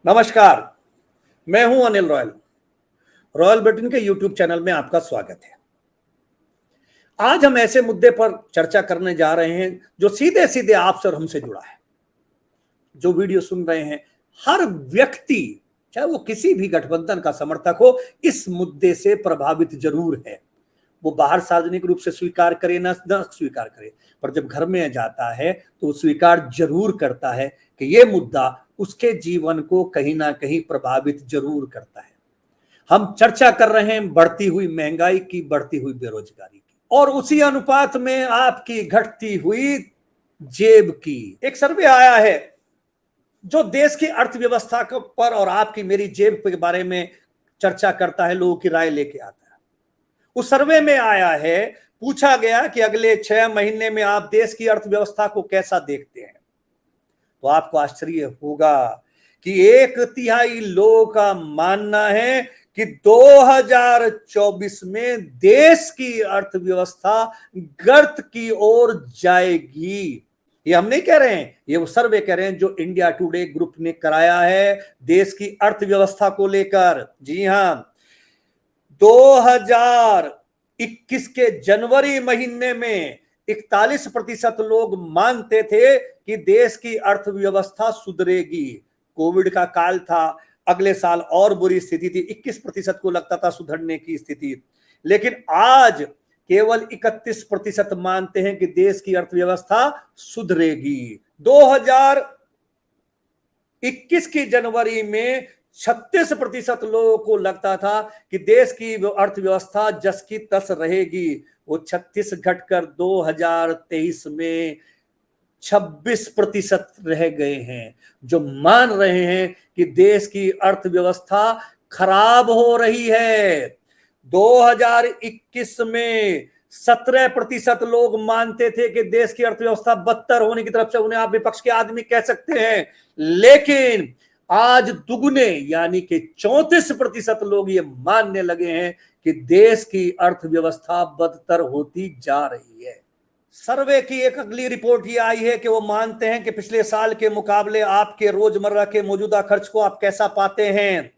नमस्कार, मैं हूं अनिल रॉयल। रॉयल ब्रिटेन के यूट्यूब चैनल में आपका स्वागत है। आज हम ऐसे मुद्दे पर चर्चा करने जा रहे हैं जो सीधे सीधे आपसे और हमसे जुड़ा है। जो वीडियो सुन रहे हैं, हर व्यक्ति चाहे वो किसी भी गठबंधन का समर्थक हो, इस मुद्दे से प्रभावित जरूर है। वो बाहर सार्वजनिक रूप से स्वीकार करे न स्वीकार करे, पर जब घर में जाता है तो स्वीकार जरूर करता है कि ये मुद्दा उसके जीवन को कहीं ना कहीं प्रभावित जरूर करता है। हम चर्चा कर रहे हैं बढ़ती हुई महंगाई की, बढ़ती हुई बेरोजगारी की, और उसी अनुपात में आपकी घटती हुई जेब की। एक सर्वे आया है जो देश की अर्थव्यवस्था पर और आपकी मेरी जेब के बारे में चर्चा करता है, लोगों की राय लेके आता है। उस सर्वे में आया है, पूछा गया कि अगले 6 महीने में आप देश की अर्थव्यवस्था को कैसा देखते हैं। तो आपको आश्चर्य होगा कि 1/3 लोगों का मानना है कि 2024 में देश की अर्थव्यवस्था गर्त की ओर जाएगी। ये हम नहीं कह रहे हैं, ये वो सर्वे कह रहे हैं जो इंडिया टुडे ग्रुप ने कराया है देश की अर्थव्यवस्था को लेकर। जी हां, 2021 के जनवरी महीने में 41% लोग मानते थे कि देश की अर्थव्यवस्था सुधरेगी। कोविड का काल था, अगले साल और बुरी स्थिति थी, 21% को लगता था सुधरने की स्थिति, लेकिन आज केवल 31% मानते हैं कि देश की अर्थव्यवस्था सुधरेगी। 2021 की जनवरी में 36% लोगों को लगता था कि देश की अर्थव्यवस्था जस की तस रहेगी। वो 36 घटकर 2023 में 26% रह गए हैं, जो मान रहे हैं कि देश की अर्थव्यवस्था खराब हो रही है। 2021 में 17% लोग मानते थे कि देश की अर्थव्यवस्था बदतर होने की तरफ से, उन्हें आप विपक्ष के आदमी कह सकते हैं, लेकिन आज दुगने यानी कि 34% लोग ये मानने लगे हैं कि देश की अर्थव्यवस्था बदतर होती जा रही है। सर्वे की एक अगली रिपोर्ट ये आई है कि वो मानते हैं कि पिछले साल के मुकाबले आपके रोजमर्रा के मौजूदा खर्च को आप कैसा पाते हैं।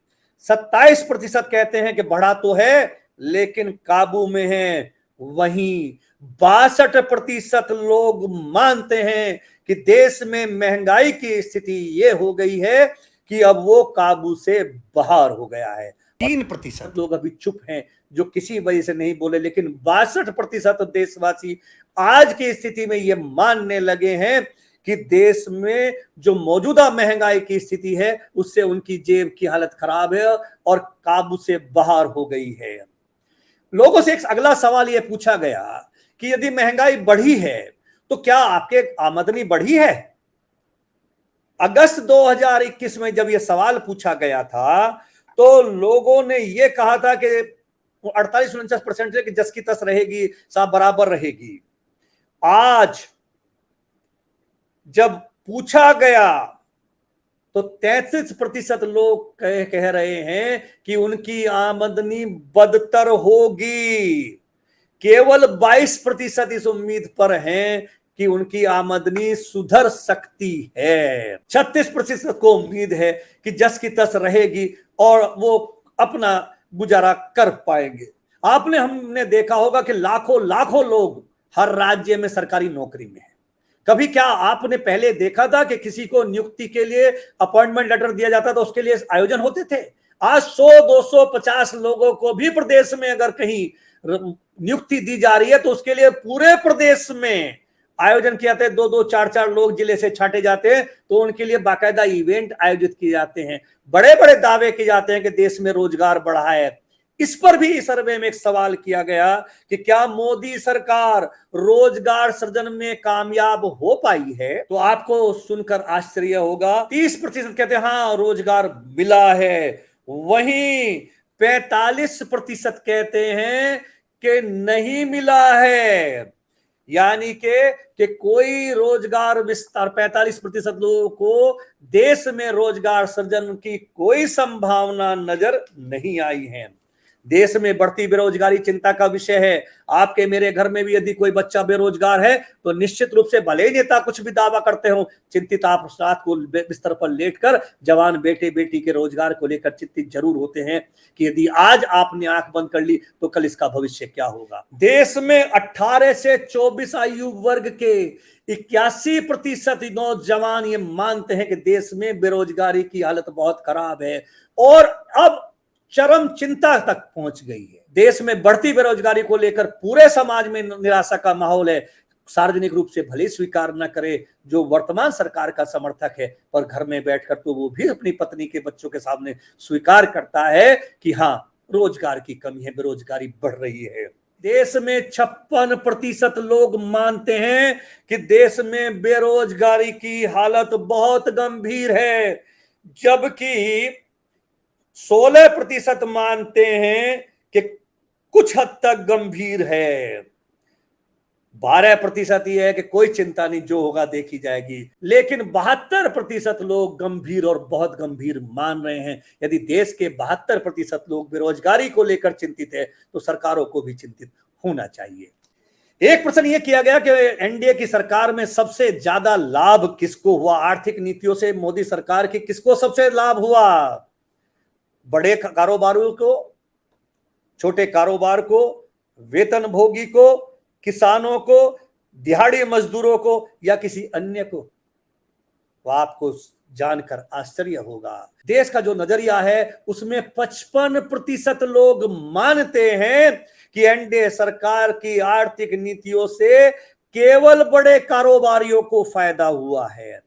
27% कहते हैं कि बढ़ा तो है लेकिन काबू में है। वहीं 62% लोग मानते हैं कि देश में महंगाई की स्थिति ये हो गई है कि अब वो काबू से बाहर हो गया है। 3% लोग अभी चुप हैं जो किसी वजह से नहीं बोले, लेकिन 62% देशवासी आज की स्थिति में ये मानने लगे हैं कि देश में जो मौजूदा महंगाई की स्थिति है उससे उनकी जेब की हालत खराब है और काबू से बाहर हो गई है। लोगों से एक अगला सवाल यह पूछा गया कि यदि महंगाई बढ़ी है तो क्या आपके आमदनी बढ़ी है। अगस्त 2021 में जब यह सवाल पूछा गया था तो लोगों ने यह कहा था कि 48-49% कि जस की तस रहेगी, सब बराबर रहेगी। आज जब पूछा गया तो 33% लोग कह रहे हैं कि उनकी आमदनी बदतर होगी। केवल 22% इस उम्मीद पर हैं कि उनकी आमदनी सुधर सकती है। 36% को उम्मीद है कि जस की तस रहेगी और वो अपना गुजारा कर पाएंगे। हमने देखा होगा कि लाखों लाखों लोग हर राज्य में सरकारी नौकरी में है। कभी क्या आपने पहले देखा था कि किसी को नियुक्ति के लिए अपॉइंटमेंट लेटर दिया जाता था, उसके लिए आयोजन होते थे। आज 100-250 लोगों को भी प्रदेश में अगर कहीं नियुक्ति दी जा रही है तो उसके लिए पूरे प्रदेश में आयोजन किया जाता है। 2-2, 4-4 लोग जिले से छांटे जाते हैं तो उनके लिए बाकायदा इवेंट आयोजित किए जाते हैं। बड़े बड़े दावे किए जाते हैं कि देश में रोजगार बढ़ा है। इस पर भी इस सर्वे में एक सवाल किया गया कि क्या मोदी सरकार रोजगार सृजन में कामयाब हो पाई है। तो आपको सुनकर आश्चर्य होगा, 30% कहते हैं हाँ रोजगार मिला है, वहीं 45% कहते हैं कि नहीं मिला है। यानी कि कोई रोजगार विस्तार, 45% लोगों को देश में रोजगार सृजन की कोई संभावना नजर नहीं आई है। देश में बढ़ती बेरोजगारी चिंता का विषय है। आपके मेरे घर में भी यदि कोई बच्चा बेरोजगार है तो निश्चित रूप से भले ही नेता कुछ भी दावा करते हो, चिंतित आप रात को बिस्तर पर लेटकर जवान बेटे बेटी के रोजगार को लेकर चिंतित जरूर होते हैं कि यदि आज आपने आंख बंद कर ली तो कल इसका भविष्य क्या होगा। देश में 18 से 24 आयु वर्ग के 81% नौजवान ये मानते हैं कि देश में बेरोजगारी की हालत बहुत खराब है और अब चरम चिंता तक पहुंच गई है। देश में बढ़ती बेरोजगारी को लेकर पूरे समाज में निराशा का माहौल है। सार्वजनिक रूप से भले स्वीकार न करे जो वर्तमान सरकार का समर्थक है, पर घर में बैठकर तो वो भी अपनी पत्नी के बच्चों के सामने स्वीकार करता है कि हाँ, रोजगार की कमी है, बेरोजगारी बढ़ रही है। देश में 56% लोग मानते हैं कि देश में बेरोजगारी की हालत बहुत गंभीर है, जबकि 16% मानते हैं कि कुछ हद तक गंभीर है। 12% यह है कि कोई चिंता नहीं, जो होगा देखी जाएगी। लेकिन 72% लोग गंभीर और बहुत गंभीर मान रहे हैं। यदि देश के 72% लोग बेरोजगारी को लेकर चिंतित है तो सरकारों को भी चिंतित होना चाहिए। एक प्रश्न यह किया गया कि एनडीए की सरकार में सबसे ज्यादा लाभ किसको हुआ, आर्थिक नीतियों से मोदी सरकार की किसको सबसे लाभ हुआ? बड़े कारोबारियों को, छोटे कारोबार को, वेतनभोगी को, किसानों को, दिहाड़ी मजदूरों को, या किसी अन्य को? तो आपको जानकर आश्चर्य होगा। देश का जो नजरिया है उसमें 55% लोग मानते हैं कि एनडीए सरकार की आर्थिक नीतियों से केवल बड़े कारोबारियों को फायदा हुआ है।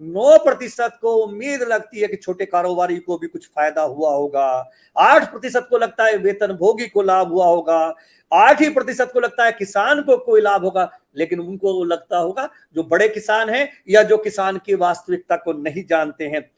9% को उम्मीद लगती है कि छोटे कारोबारी को भी कुछ फायदा हुआ होगा। 8% को लगता है वेतनभोगी को लाभ हुआ होगा। 8% को लगता है किसान को कोई लाभ होगा, लेकिन उनको लगता होगा जो बड़े किसान हैं या जो किसान की वास्तविकता को नहीं जानते हैं।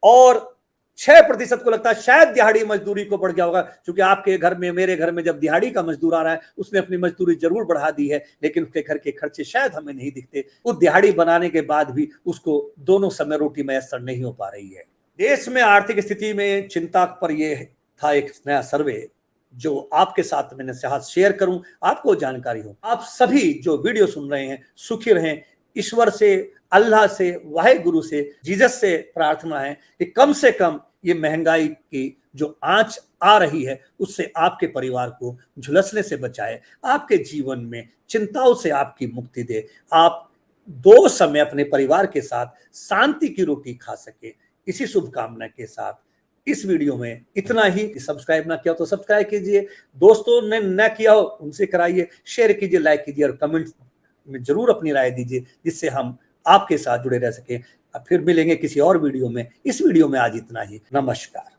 और 6% को लगता है शायद दिहाड़ी मजदूरी को बढ़ गया होगा, क्योंकि आपके घर में, मेरे घर में जब दिहाड़ी का मजदूर आ रहा है उसने अपनी मजदूरी जरूर बढ़ा दी है, लेकिन उसके घर के खर्चे शायद हमें नहीं दिखते। वो दिहाड़ी बनाने के बाद भी उसको दोनों समय रोटी मैसर नहीं हो पा रही है। देश में आर्थिक स्थिति में चिंता पर यह था एक नया सर्वे जो आपके साथ मैंने चाहा शेयर करूं, आपको जानकारी हो। आप सभी जो वीडियो सुन रहे हैं सुखी रहें। ईश्वर से, अल्लाह से, वाहेगुरु से, जीसस से प्रार्थना है कि कम से कम ये महंगाई की जो आंच आ रही है उससे आपके परिवार को झुलसने से बचाए, आपके जीवन में चिंताओं से आपकी मुक्ति दे, आप 2 समय अपने परिवार के साथ शांति की रोटी खा सके। इसी शुभकामना के साथ इस वीडियो में इतना ही। सब्सक्राइब ना किया तो सब्सक्राइब कीजिए, दोस्तों ने न किया हो उनसे कराइए, शेयर कीजिए, लाइक कीजिए और कमेंट में जरूर अपनी राय दीजिए, जिससे हम आपके साथ जुड़े रह सके। अब फिर मिलेंगे किसी और वीडियो में। इस वीडियो में आज इतना ही। नमस्कार।